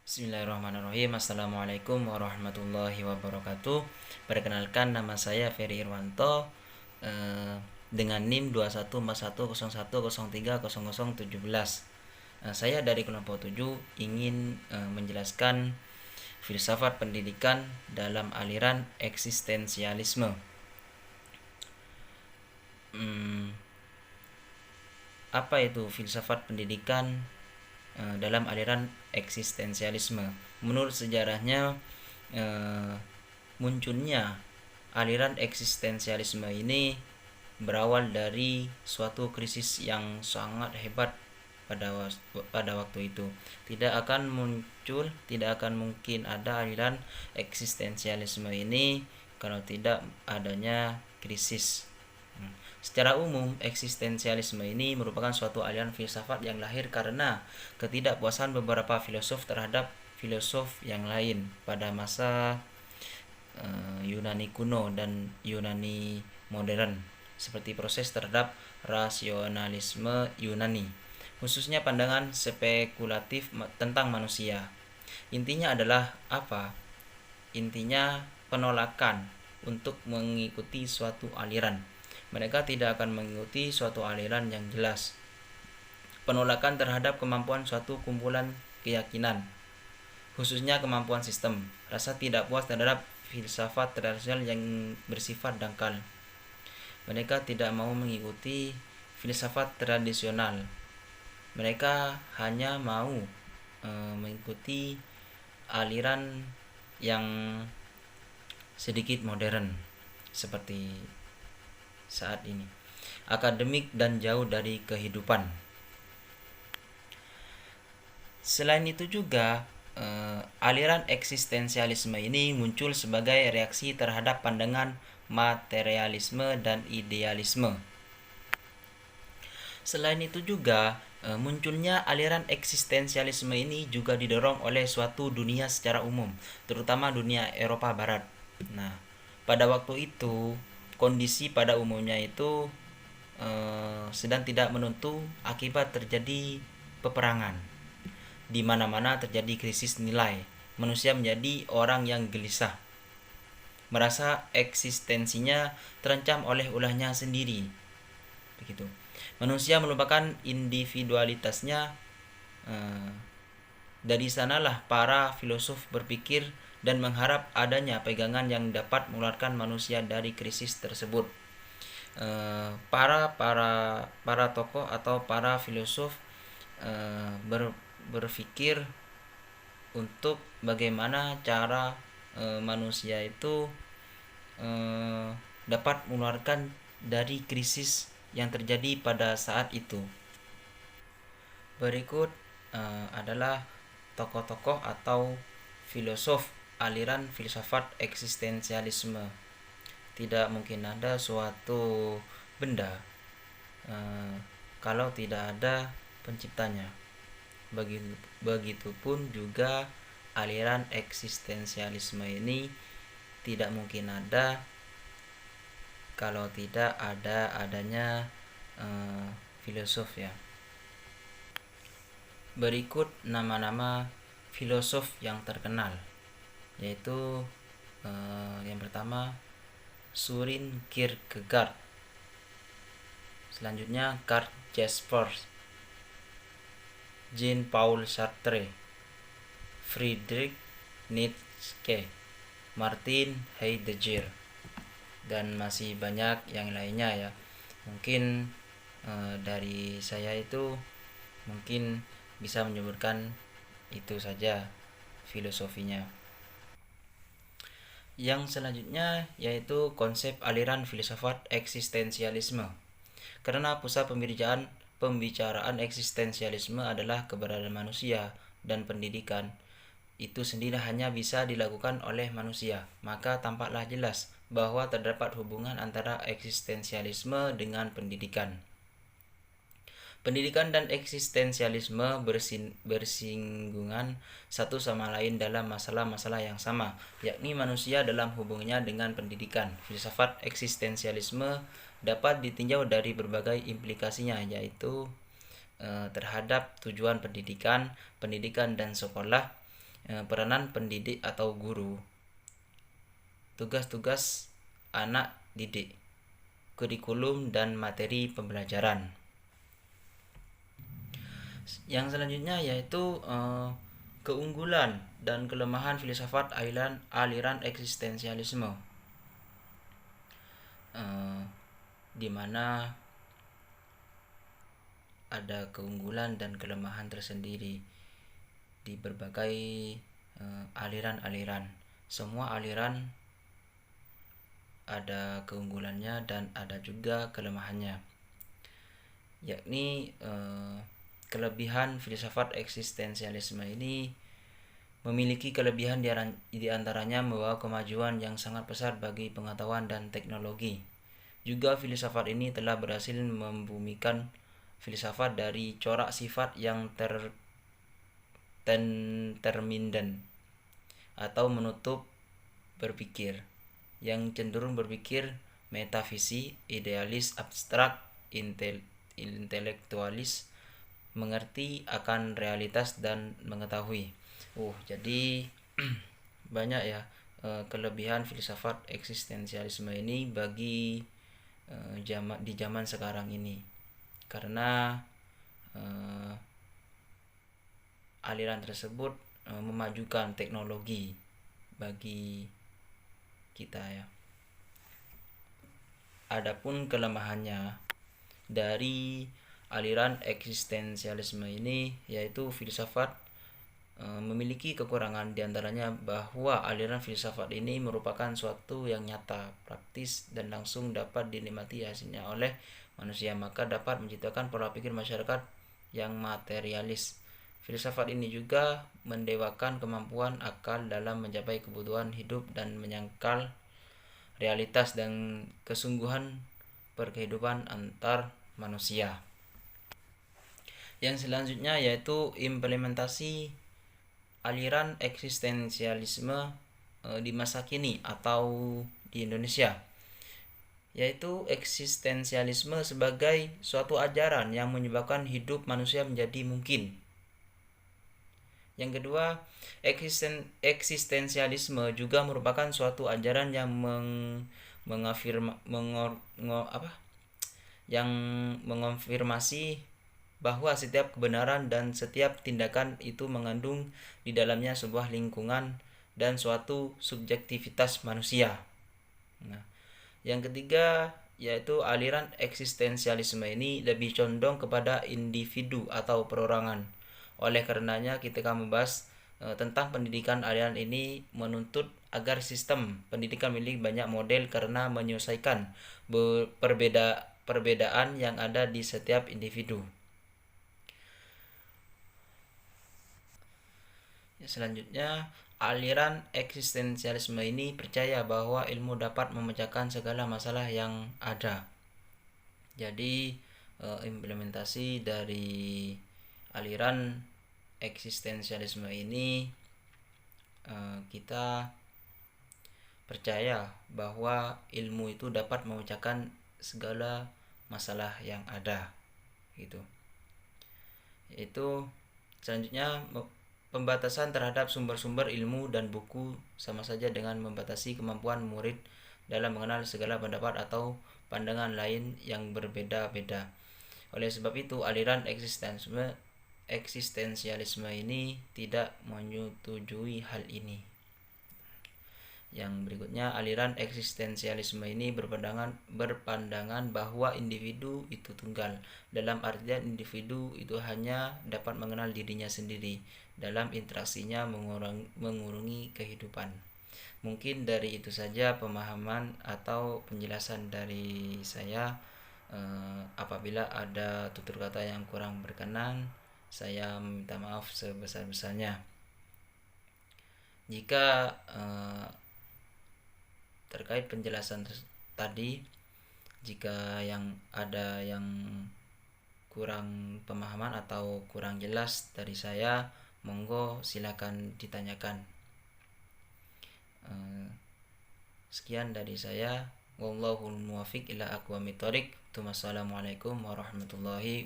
Bismillahirrahmanirrahim. Assalamualaikum warahmatullahi wabarakatuh. Perkenalkan, nama saya Ferry Irwanto, dengan NIM 214101030017. Saya dari kelompok 7 ingin menjelaskan filsafat pendidikan dalam aliran eksistensialisme. Apa itu filsafat pendidikan dalam aliran eksistensialisme? Menurut sejarahnya, munculnya aliran eksistensialisme ini berawal dari suatu krisis yang sangat hebat pada waktu itu. Tidak akan mungkin ada aliran eksistensialisme ini kalau tidak adanya krisis. Secara umum, eksistensialisme ini merupakan suatu aliran filsafat yang lahir karena ketidakpuasan beberapa filosof terhadap filosof yang lain pada masa Yunani kuno dan Yunani modern, seperti proses terhadap rasionalisme Yunani, khususnya pandangan spekulatif tentang manusia. Intinya adalah apa? Intinya penolakan untuk mengikuti suatu aliran. Mereka tidak akan mengikuti suatu aliran yang jelas. Penolakan terhadap kemampuan suatu kumpulan keyakinan, khususnya kemampuan sistem. Rasa tidak puas terhadap filsafat tradisional yang bersifat dangkal. Mereka tidak mau mengikuti filsafat tradisional. Mereka hanya mau mengikuti aliran yang sedikit modern seperti saat ini, akademik dan jauh dari kehidupan. Selain itu juga aliran eksistensialisme ini muncul sebagai reaksi terhadap pandangan materialisme dan idealisme. Selain itu juga munculnya aliran eksistensialisme ini juga didorong oleh suatu dunia secara umum, terutama dunia Eropa Barat. Nah, pada waktu itu kondisi pada umumnya itu sedang tidak menentu akibat terjadi peperangan. Di mana-mana terjadi krisis nilai. Manusia menjadi orang yang gelisah, merasa eksistensinya terancam oleh ulahnya sendiri. Begitu. Manusia melupakan individualitasnya. Dari sanalah para filosof berpikir dan mengharap adanya pegangan yang dapat mengeluarkan manusia dari krisis tersebut. Para tokoh atau para filosof berpikir untuk bagaimana cara manusia itu dapat mengeluarkan dari krisis yang terjadi pada saat itu. Berikut adalah tokoh-tokoh atau filosof aliran filsafat eksistensialisme. Tidak mungkin ada suatu benda kalau tidak ada penciptanya. Begitupun juga aliran eksistensialisme ini tidak mungkin ada kalau tidak adanya filosof, ya. Berikut nama-nama filosof yang terkenal, yaitu yang pertama Søren Kierkegaard, selanjutnya Karl Jaspers, Jean-Paul Sartre, Friedrich Nietzsche, Martin Heidegger, dan masih banyak yang lainnya, ya. Mungkin dari saya itu mungkin bisa menyebutkan itu saja filosofinya. Yang selanjutnya yaitu konsep aliran filsafat eksistensialisme. Karena pusat pembicaraan eksistensialisme adalah keberadaan manusia dan pendidikan itu sendiri hanya bisa dilakukan oleh manusia, maka tampaklah jelas bahwa terdapat hubungan antara eksistensialisme dengan pendidikan. Pendidikan dan eksistensialisme bersinggungan satu sama lain dalam masalah-masalah yang sama, yakni manusia dalam hubungannya dengan pendidikan. Filsafat eksistensialisme dapat ditinjau dari berbagai implikasinya, yaitu terhadap tujuan pendidikan dan sekolah, peranan pendidik atau guru, tugas-tugas anak didik, kurikulum dan materi pembelajaran. Yang selanjutnya yaitu keunggulan dan kelemahan filsafat aliran eksistensialisme, di mana ada keunggulan dan kelemahan tersendiri di berbagai aliran-aliran. Semua aliran ada keunggulannya dan ada juga kelemahannya, yakni kelebihan filsafat eksistensialisme ini memiliki kelebihan di antaranya membawa kemajuan yang sangat besar bagi pengetahuan dan teknologi. Juga filsafat ini telah berhasil membumikan filsafat dari corak sifat yang terminden atau menutup berpikir, yang cenderung berpikir metafisik, idealis, abstrak, intelektualis, mengerti akan realitas dan mengetahui. Jadi banyak ya kelebihan filsafat eksistensialisme ini bagi di zaman sekarang ini, karena aliran tersebut memajukan teknologi bagi kita ya. Adapun kelemahannya dari aliran eksistensialisme ini yaitu filsafat memiliki kekurangan, diantaranya bahwa aliran filsafat ini merupakan suatu yang nyata, praktis, dan langsung dapat dinikmati hasilnya oleh manusia, maka dapat menciptakan pola pikir masyarakat yang materialis. Filsafat ini juga mendewakan kemampuan akal dalam mencapai kebutuhan hidup dan menyangkal realitas dan kesungguhan perkehidupan antar manusia. Yang selanjutnya yaitu implementasi aliran eksistensialisme di masa kini atau di Indonesia, yaitu eksistensialisme sebagai suatu ajaran yang menyebabkan hidup manusia menjadi mungkin. Yang kedua, eksistensialisme juga merupakan suatu ajaran yang mengonfirmasi bahwa setiap kebenaran dan setiap tindakan itu mengandung di dalamnya sebuah lingkungan dan suatu subjektivitas manusia. Yang ketiga yaitu aliran eksistensialisme ini lebih condong kepada individu atau perorangan. Oleh karenanya ketika membahas tentang pendidikan, aliran ini menuntut agar sistem pendidikan memiliki banyak model karena menyelesaikan perbedaan yang ada di setiap individu. Selanjutnya, aliran eksistensialisme ini percaya bahwa ilmu dapat memecahkan segala masalah yang ada. Jadi implementasi dari aliran eksistensialisme ini kita percaya bahwa ilmu itu dapat memecahkan segala masalah yang ada gitu. Itu selanjutnya, pembatasan terhadap sumber-sumber ilmu dan buku sama saja dengan membatasi kemampuan murid dalam mengenal segala pendapat atau pandangan lain yang berbeda-beda. Oleh sebab itu, aliran eksistensialisme ini tidak menyetujui hal ini. Yang berikutnya, aliran eksistensialisme ini berpandangan bahwa individu itu tunggal, dalam artian individu itu hanya dapat mengenal dirinya sendiri dalam interaksinya mengurungi kehidupan. Mungkin dari itu saja pemahaman atau penjelasan dari saya. Apabila ada tutur kata yang kurang berkenan, saya minta maaf sebesar-besarnya. Jika terkait penjelasan tadi, jika ada yang kurang pemahaman atau kurang jelas dari saya, monggo silakan ditanyakan. Sekian dari saya. Wallahul muwaffiq ila aqwamit thoriq. Wassalamualaikum warahmatullahi wabarakatuh.